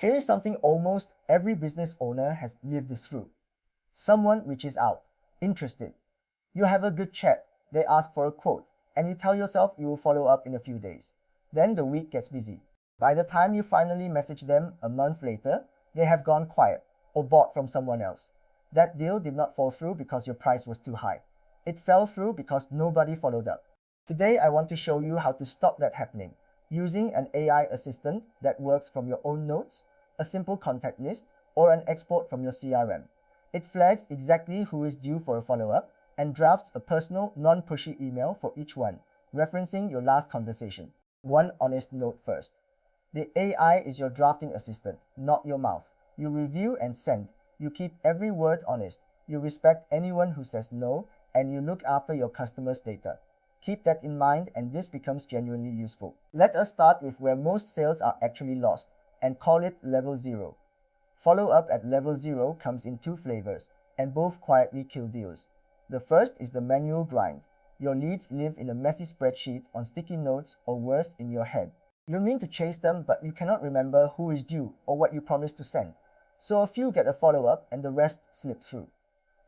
Here is something almost every business owner has lived through. Someone reaches out, interested. You have a good chat, they ask for a quote, and you tell yourself you will follow up in a few days. Then the week gets busy. By the time you finally message them a month later, they have gone quiet or bought from someone else. That deal did not fall through because your price was too high. It fell through because nobody followed up. Today I want to show you how to stop that happening using an AI assistant that works from your own notes, a simple contact list, or an export from your CRM. It flags exactly who is due for a follow-up and drafts a personal, non-pushy email for each one, referencing your last conversation. One honest note first. The AI is your drafting assistant, not your mouth. You review and send. You keep every word honest. You respect anyone who says no, and you look after your customers' data. Keep that in mind and this becomes genuinely useful. Let us start with where most sales are actually lost and call it level 0. Follow-up at level 0 comes in two flavors and both quietly kill deals. The first is the manual grind. Your leads live in a messy spreadsheet on sticky notes or worse in your head. You mean to chase them but you cannot remember who is due or what you promised to send. So a few get a follow-up and the rest slip through.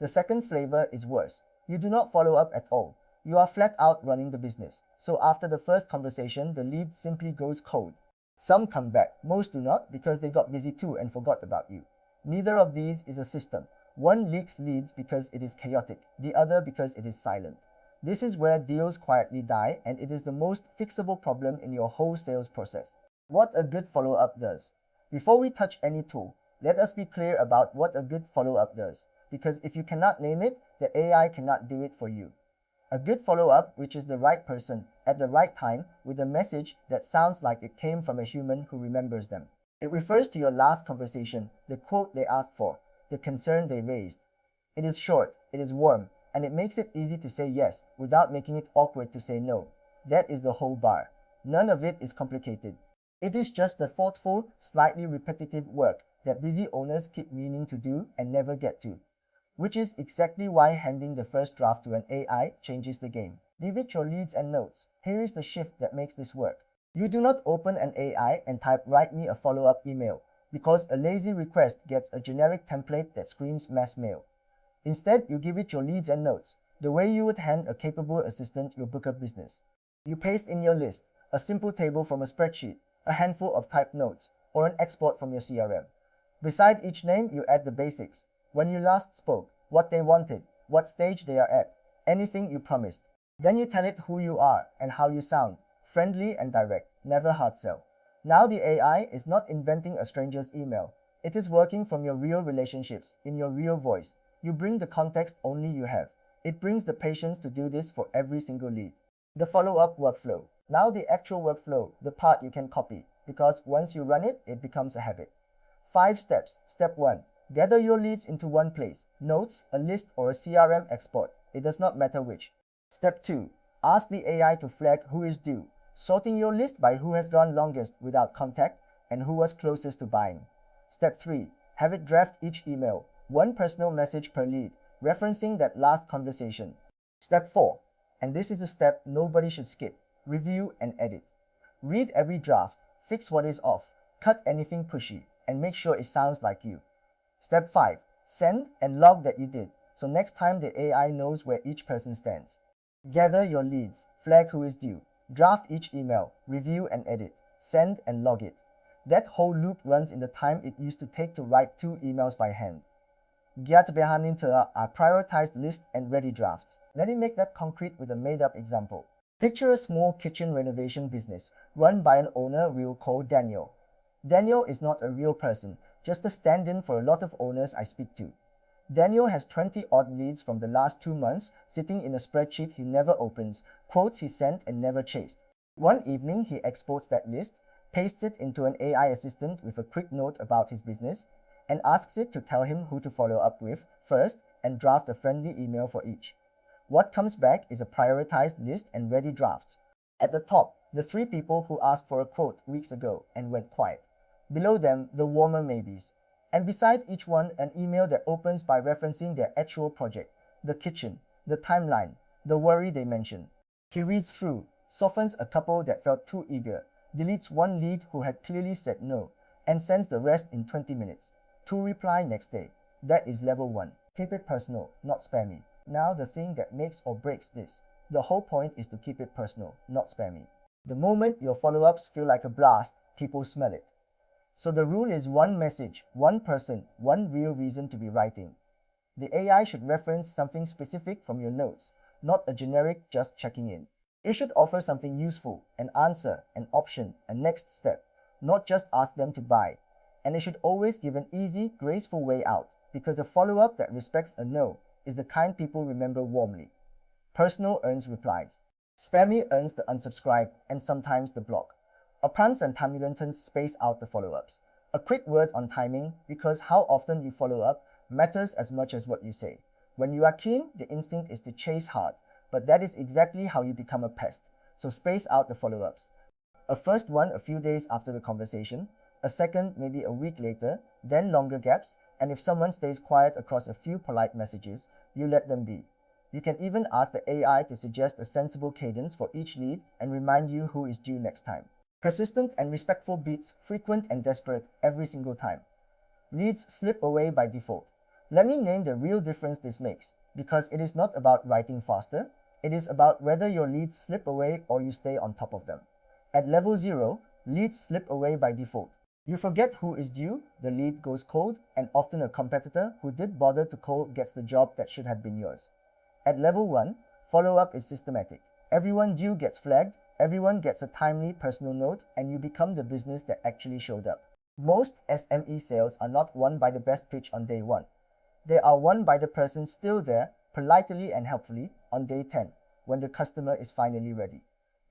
The second flavor is worse. You do not follow up at all. You are flat out running the business. So after the first conversation, the lead simply goes cold. Some come back, most do not because they got busy too and forgot about you. Neither of these is a system. One leaks leads because it is chaotic, the other because it is silent. This is where deals quietly die and it is the most fixable problem in your whole sales process. What a good follow-up does. Before we touch any tool, let us be clear about what a good follow-up does, because if you cannot name it, the AI cannot do it for you. A good follow-up reaches the right person at the right time with a message that sounds like it came from a human who remembers them. It refers to your last conversation, the quote they asked for, the concern they raised. It is short, it is warm, and it makes it easy to say yes without making it awkward to say no. That is the whole bar. None of it is complicated. It is just the thoughtful, slightly repetitive work that busy owners keep meaning to do and never get to. Which is exactly why handing the first draft to an AI changes the game. Give it your leads and notes. Here is the shift that makes this work. You do not open an AI and type "write me a follow-up email" because a lazy request gets a generic template that screams mass mail. Instead, you give it your leads and notes, the way you would hand a capable assistant your book of business. You paste in your list, a simple table from a spreadsheet, a handful of typed notes, or an export from your CRM. Beside each name, you add the basics. When you last spoke, what they wanted, what stage they are at, anything you promised. Then you tell it who you are and how you sound, friendly and direct, never hard sell. Now the AI is not inventing a stranger's email. It is working from your real relationships, in your real voice. You bring the context only you have. It brings the patience to do this for every single lead. The follow-up workflow. Now the actual workflow, the part you can copy, because once you run it, it becomes a habit. 5 steps. Step 1. Gather your leads into one place, notes, a list, or a CRM export. It does not matter which. Step 2. Ask the AI to flag who is due, sorting your list by who has gone longest without contact and who was closest to buying. Step 3. Have it draft each email, one personal message per lead, referencing that last conversation. Step 4. And this is a step nobody should skip. Review and edit. Read every draft, fix what is off, cut anything pushy, and make sure it sounds like you. Step 5. Send and log that you did, so next time the AI knows where each person stands. Gather your leads, flag who is due, draft each email, review and edit, send and log it. That whole loop runs in the time it used to take to write 2 emails by hand. Get behind into a prioritized list and ready drafts. Let me make that concrete with a made-up example. Picture a small kitchen renovation business run by an owner we'll call Daniel. Daniel is not a real person, just a stand-in for a lot of owners I speak to. Daniel has 20 odd leads from the last 2 months sitting in a spreadsheet he never opens, quotes he sent and never chased. One evening he exports that list, pastes it into an AI assistant with a quick note about his business, and asks it to tell him who to follow up with first and draft a friendly email for each. What comes back is a prioritized list and ready drafts. At the top, the 3 people who asked for a quote weeks ago and went quiet. Below them, the warmer maybes. And beside each one, an email that opens by referencing their actual project, the kitchen, the timeline, the worry they mentioned. He reads through, softens a couple that felt too eager, deletes one lead who had clearly said no, and sends the rest in 20 minutes. To reply next day. That is level 1. Keep it personal, not spammy. Now the thing that makes or breaks this. The whole point is to keep it personal, not spammy. The moment your follow-ups feel like a blast, people smell it. So the rule is one message, one person, one real reason to be writing. The AI should reference something specific from your notes, not a generic just checking in. It should offer something useful, an answer, an option, a next step, not just ask them to buy. And it should always give an easy, graceful way out, because a follow-up that respects a no is the kind people remember warmly. Personal earns replies. Spammy earns the unsubscribe and sometimes the block. Oprans and Tamilantons space out the follow-ups. A quick word on timing, because how often you follow up matters as much as what you say. When you are keen, the instinct is to chase hard, but that is exactly how you become a pest. So space out the follow-ups. A first one a few days after the conversation, a second maybe a week later, then longer gaps, and if someone stays quiet across a few polite messages, you let them be. You can even ask the AI to suggest a sensible cadence for each lead and remind you who is due next time. Persistent and respectful beats frequent and desperate every single time. Leads slip away by default. Let me name the real difference this makes, because it is not about writing faster, it is about whether your leads slip away or you stay on top of them. At level 0, leads slip away by default. You forget who is due, the lead goes cold, and often a competitor who did bother to call gets the job that should have been yours. At level 1, follow-up is systematic. Everyone due gets flagged, everyone gets a timely personal note, and you become the business that actually showed up. Most SME sales are not won by the best pitch on day 1. They are won by the person still there, politely and helpfully, on day 10, when the customer is finally ready.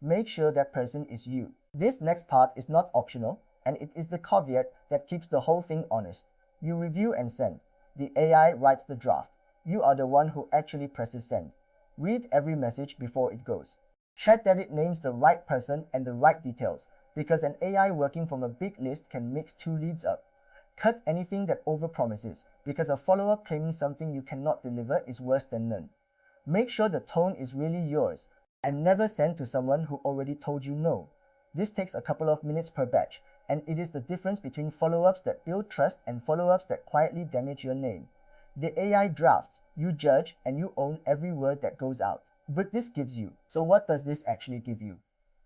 Make sure that person is you. This next part is not optional, and it is the caveat that keeps the whole thing honest. You review and send. The AI writes the draft. You are the one who actually presses send. Read every message before it goes. Check that it names the right person and the right details, because an AI working from a big list can mix two leads up. Cut anything that overpromises, because a follow-up claiming something you cannot deliver is worse than none. Make sure the tone is really yours, and never send to someone who already told you no. This takes a couple of minutes per batch, and it is the difference between follow-ups that build trust and follow-ups that quietly damage your name. The AI drafts, you judge, and you own every word that goes out. But this gives you. So what does this actually give you?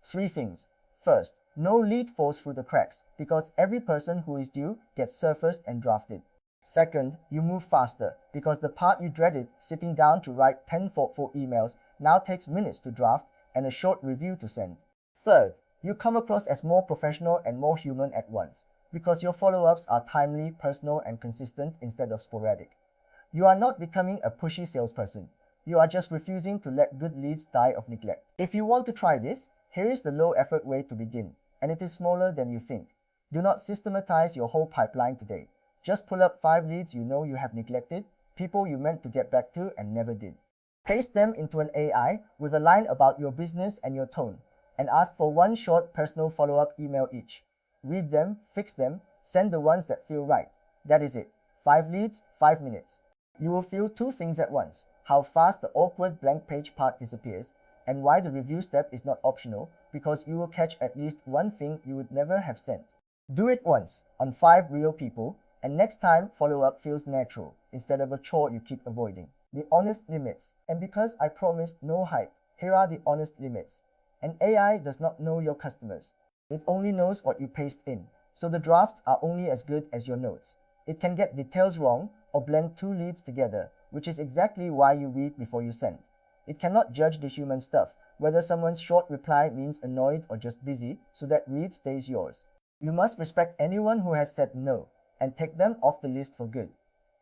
3 things. First, no lead falls through the cracks, because every person who is due gets surfaced and drafted. Second, you move faster, because the part you dreaded, sitting down to write 10 thoughtful emails, now takes minutes to draft and a short review to send. Third, you come across as more professional and more human at once, because your follow-ups are timely, personal, and consistent instead of sporadic. You are not becoming a pushy salesperson. You are just refusing to let good leads die of neglect. If you want to try this, here is the low-effort way to begin, and it is smaller than you think. Do not systematize your whole pipeline today. Just pull up 5 leads you know you have neglected, people you meant to get back to and never did. Paste them into an AI with a line about your business and your tone, and ask for one short personal follow-up email each. Read them, fix them, send the ones that feel right. That is it. 5 leads, 5 minutes. You will feel 2 things at once: how fast the awkward blank page part disappears, and why the review step is not optional, because you will catch at least one thing you would never have sent. Do it once, on 5 real people, and next time follow-up feels natural, instead of a chore you keep avoiding. The honest limits. And because I promised no hype, here are the honest limits. An AI does not know your customers. It only knows what you paste in, so the drafts are only as good as your notes. It can get details wrong, or blend 2 leads together, which is exactly why you read before you send. It cannot judge the human stuff, whether someone's short reply means annoyed or just busy, so that read stays yours. You must respect anyone who has said no, and take them off the list for good.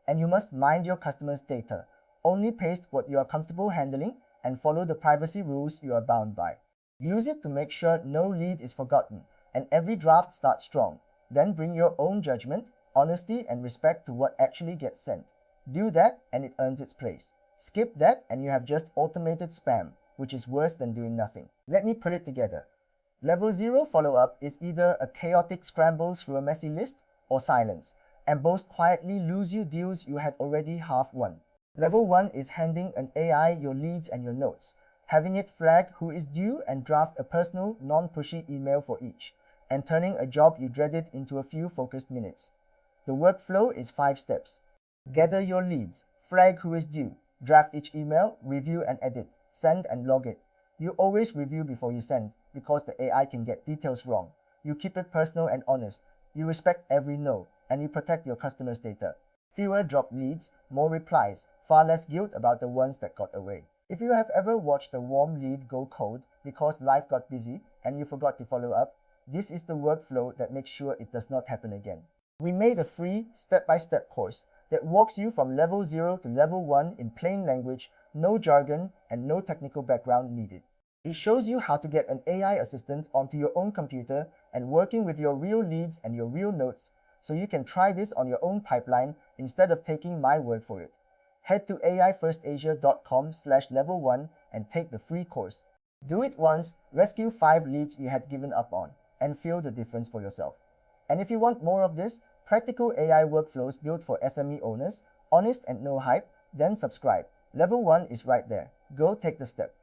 And you must mind your customers' data. Only paste what you are comfortable handling, and follow the privacy rules you are bound by. Use it to make sure no lead is forgotten, and every draft starts strong. Then bring your own judgment, honesty, and respect to what actually gets sent. Do that, and it earns its place. Skip that, and you have just automated spam, which is worse than doing nothing. Let me put it together. Level 0 follow-up is either a chaotic scramble through a messy list, or silence, and both quietly lose you deals you had already half won. Level 1 is handing an AI your leads and your notes, having it flag who is due and draft a personal, non-pushy email for each, and turning a job you dreaded into a few focused minutes. The workflow is 5 steps. Gather your leads, flag who is due, draft each email, review and edit, send and log it. You always review before you send because the AI can get details wrong. You keep it personal and honest. You respect every no, and you protect your customers' data. Fewer dropped leads, more replies, far less guilt about the ones that got away. If you have ever watched a warm lead go cold because life got busy and you forgot to follow up, this is the workflow that makes sure it does not happen again. We made a free, step-by-step course that walks you from level 0 to level 1 in plain language, no jargon, and no technical background needed. It shows you how to get an AI assistant onto your own computer and working with your real leads and your real notes, so you can try this on your own pipeline instead of taking my word for it. Head to aifirstasia.com/level1 and take the free course. Do it once, rescue 5 leads you had given up on, and feel the difference for yourself. And if you want more of this, practical AI workflows built for SME owners, honest and no hype, then subscribe. Level 1 is right there. Go take the step.